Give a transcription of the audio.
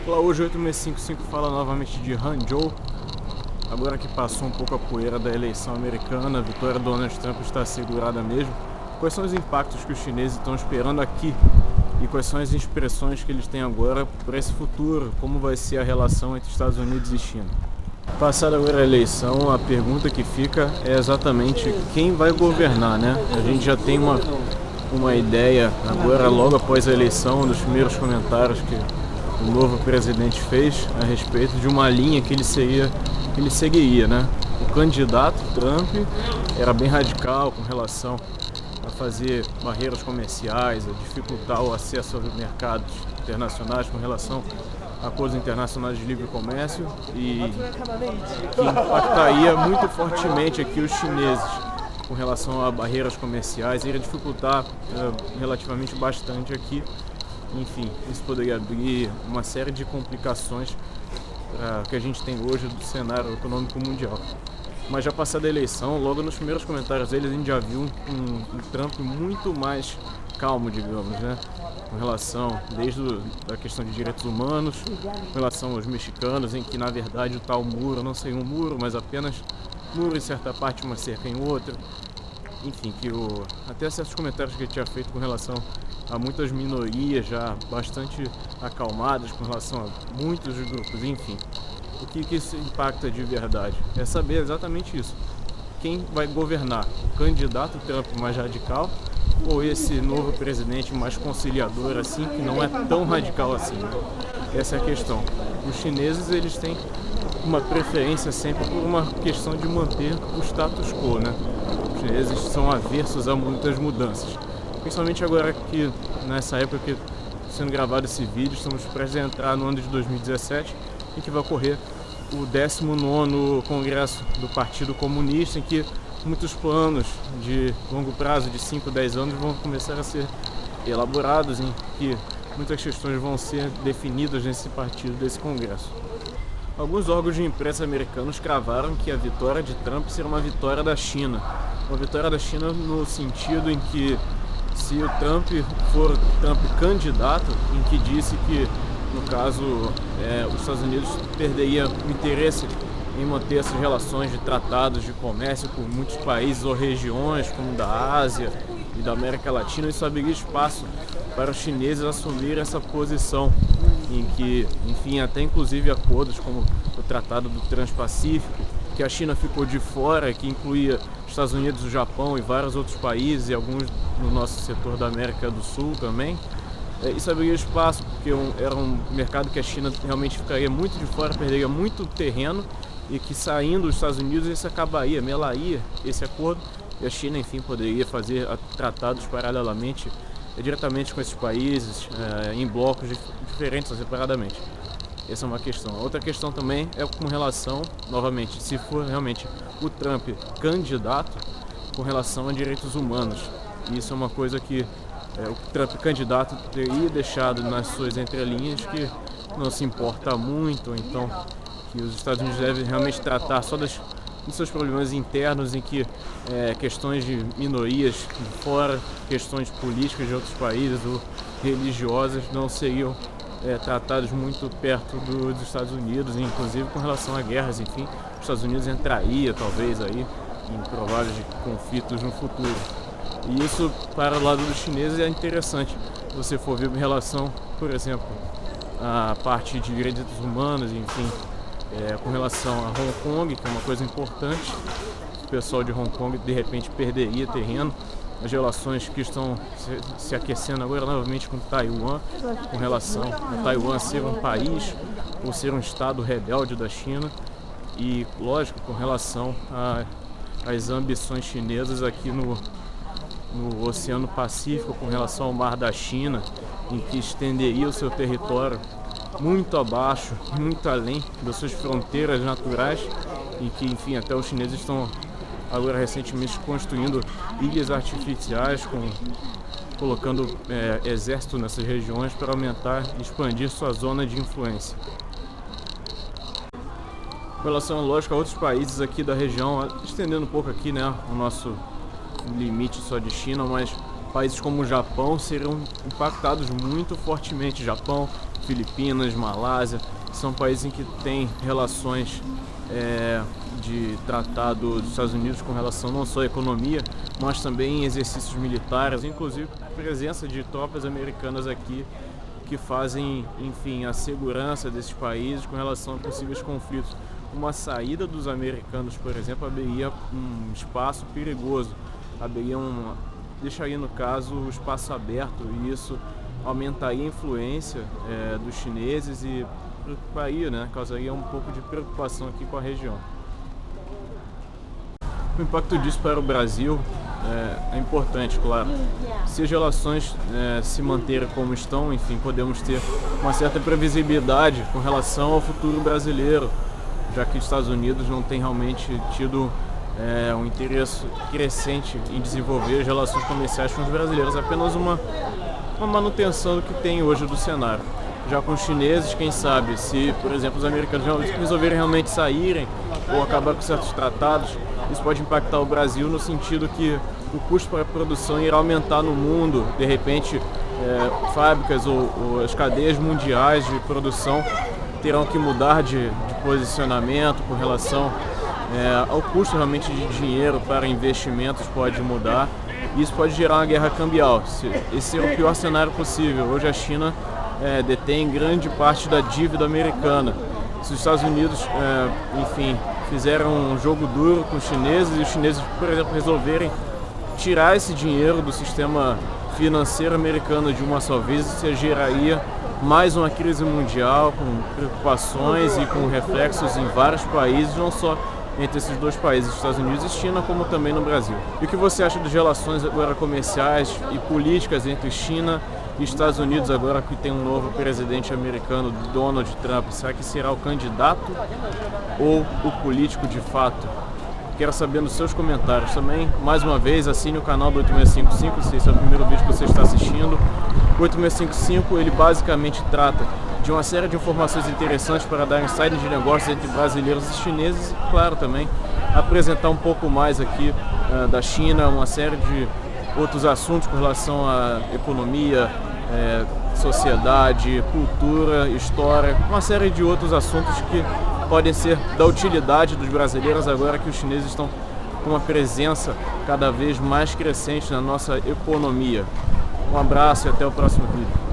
Olá, hoje 8655 fala novamente de Hangzhou. Agora que passou um pouco a poeira da eleição americana, a vitória do Donald Trump está assegurada mesmo. Quais são os impactos que os chineses estão esperando aqui? E quais são as expressões que eles têm agora para esse futuro? Como vai ser a relação entre Estados Unidos e China? Passada agora a eleição, a pergunta que fica é exatamente quem vai governar, né? A gente já tem uma ideia agora, logo após a eleição, dos primeiros comentários que o novo presidente fez a respeito de uma linha que ele seguiria, né? O candidato Trump era bem radical com relação a fazer barreiras comerciais, a dificultar o acesso aos mercados internacionais com relação a acordos internacionais de livre comércio e que impactaria muito fortemente aqui os chineses com relação a barreiras comerciais, iria dificultar relativamente bastante aqui. Enfim, isso poderia abrir uma série de complicações que a gente tem hoje do cenário econômico mundial. Mas já passada a eleição, logo nos primeiros comentários deles, a gente já viu um Trump muito mais calmo, digamos, né? Com relação, desde a questão de direitos humanos, com relação aos mexicanos, em que na verdade o tal muro não seria um muro, mas apenas muro em certa parte, uma cerca em outra. Enfim, até certos comentários que ele tinha feito com relação a muitas minorias já bastante acalmadas com relação a muitos grupos, enfim. O que isso impacta de verdade? É saber exatamente isso. Quem vai governar? O candidato Trump mais radical ou esse novo presidente mais conciliador, assim, que não é tão radical assim? Essa é a questão. Os chineses, eles têm uma preferência sempre por uma questão de manter o status quo, né? Os chineses são aversos a muitas mudanças. Principalmente agora que, nessa época que sendo gravado esse vídeo, estamos prestes a entrar no ano de 2017, em que vai ocorrer o 19º Congresso do Partido Comunista, em que muitos planos de longo prazo, de 5, 10 anos, vão começar a ser elaborados, em que muitas questões vão ser definidas nesse partido, desse Congresso. Alguns órgãos de imprensa americanos cravaram que a vitória de Trump será uma vitória da China. Uma vitória da China no sentido em que, se o Trump for Trump candidato, em que disse que, no caso, os Estados Unidos perderia o interesse em manter essas relações de tratados de comércio com muitos países ou regiões, como da Ásia e da América Latina, isso abriria espaço para os chineses assumirem essa posição, em que, enfim, até inclusive acordos como o Tratado do Transpacífico, que a China ficou de fora, que incluía os Estados Unidos, o Japão e vários outros países, e alguns no nosso setor da América do Sul também. Isso abriria espaço, porque era um mercado que a China realmente ficaria muito de fora, perderia muito terreno, e que saindo dos Estados Unidos isso acabaria, melaria esse acordo, e a China, enfim, poderia fazer tratados paralelamente, diretamente com esses países, em blocos diferentes ou separadamente. Essa é uma questão. A outra questão também é com relação, novamente, se for realmente o Trump candidato, com relação a direitos humanos. E isso é uma coisa que o Trump candidato teria deixado nas suas entrelinhas, que não se importa muito, então que os Estados Unidos devem realmente tratar só dos seus problemas internos, em que questões de minorias de fora, questões políticas de outros países ou religiosas não seriam tratados muito perto dos Estados Unidos, inclusive com relação a guerras, enfim, os Estados Unidos entraria talvez aí em prováveis conflitos no futuro. E isso, para o lado dos chineses, é interessante. Se você for ver em relação, por exemplo, à parte de direitos humanos, enfim, com relação a Hong Kong, que é uma coisa importante, o pessoal de Hong Kong de repente perderia terreno. As relações que estão se aquecendo agora novamente com Taiwan, com relação a Taiwan ser um país ou ser um estado rebelde da China, e, lógico, com relação às ambições chinesas aqui no Oceano Pacífico, com relação ao Mar da China, em que estenderia o seu território muito abaixo, muito além das suas fronteiras naturais, e que, enfim, até os chineses estão agora recentemente construindo ilhas artificiais, colocando exército nessas regiões para aumentar e expandir sua zona de influência. Com relação, lógico, a outros países aqui da região, estendendo um pouco aqui, né, o nosso limite só de China, mas países como o Japão seriam impactados muito fortemente. Japão, Filipinas, Malásia, são países em que tem relações de tratado dos Estados Unidos com relação não só à economia, mas também em exercícios militares, inclusive a presença de tropas americanas aqui que fazem, enfim, a segurança desses países com relação a possíveis conflitos. Uma saída dos americanos, por exemplo, abriria um espaço perigoso, deixaria, no caso, o espaço aberto, e isso aumentaria a influência dos chineses e preocuparia, causaria um pouco de preocupação aqui com a região. O impacto disso para o Brasil é importante, claro. Se as relações se manterem como estão, enfim, podemos ter uma certa previsibilidade com relação ao futuro brasileiro, já que os Estados Unidos não têm realmente tido um interesse crescente em desenvolver as relações comerciais com os brasileiros, apenas uma manutenção do que tem hoje do cenário. Já com os chineses, quem sabe, se, por exemplo, os americanos resolverem realmente saírem ou acabar com certos tratados, isso pode impactar o Brasil no sentido que o custo para a produção irá aumentar no mundo. De repente, fábricas ou as cadeias mundiais de produção terão que mudar de posicionamento com relação ao custo realmente de dinheiro para investimentos, pode mudar. E isso pode gerar uma guerra cambial. Esse é o pior cenário possível. Hoje a China detém grande parte da dívida americana. Se os Estados Unidos, enfim, fizeram um jogo duro com os chineses e os chineses, por exemplo, resolverem tirar esse dinheiro do sistema financeiro americano de uma só vez, isso geraria mais uma crise mundial com preocupações e com reflexos em vários países, não só entre esses dois países, Estados Unidos e China, como também no Brasil. E o que você acha das relações agora comerciais e políticas entre China e Estados Unidos, agora que tem um novo presidente americano, Donald Trump? Será que será o candidato ou o político de fato? Quero saber nos seus comentários também. Mais uma vez, assine o canal do 8655, se esse é o primeiro vídeo que você está assistindo. O 8655, ele basicamente trata de uma série de informações interessantes para dar insight de negócios entre brasileiros e chineses e, claro, também apresentar um pouco mais aqui da China, uma série de outros assuntos com relação à economia, sociedade, cultura, história, uma série de outros assuntos que podem ser da utilidade dos brasileiros agora que os chineses estão com uma presença cada vez mais crescente na nossa economia. Um abraço e até o próximo vídeo.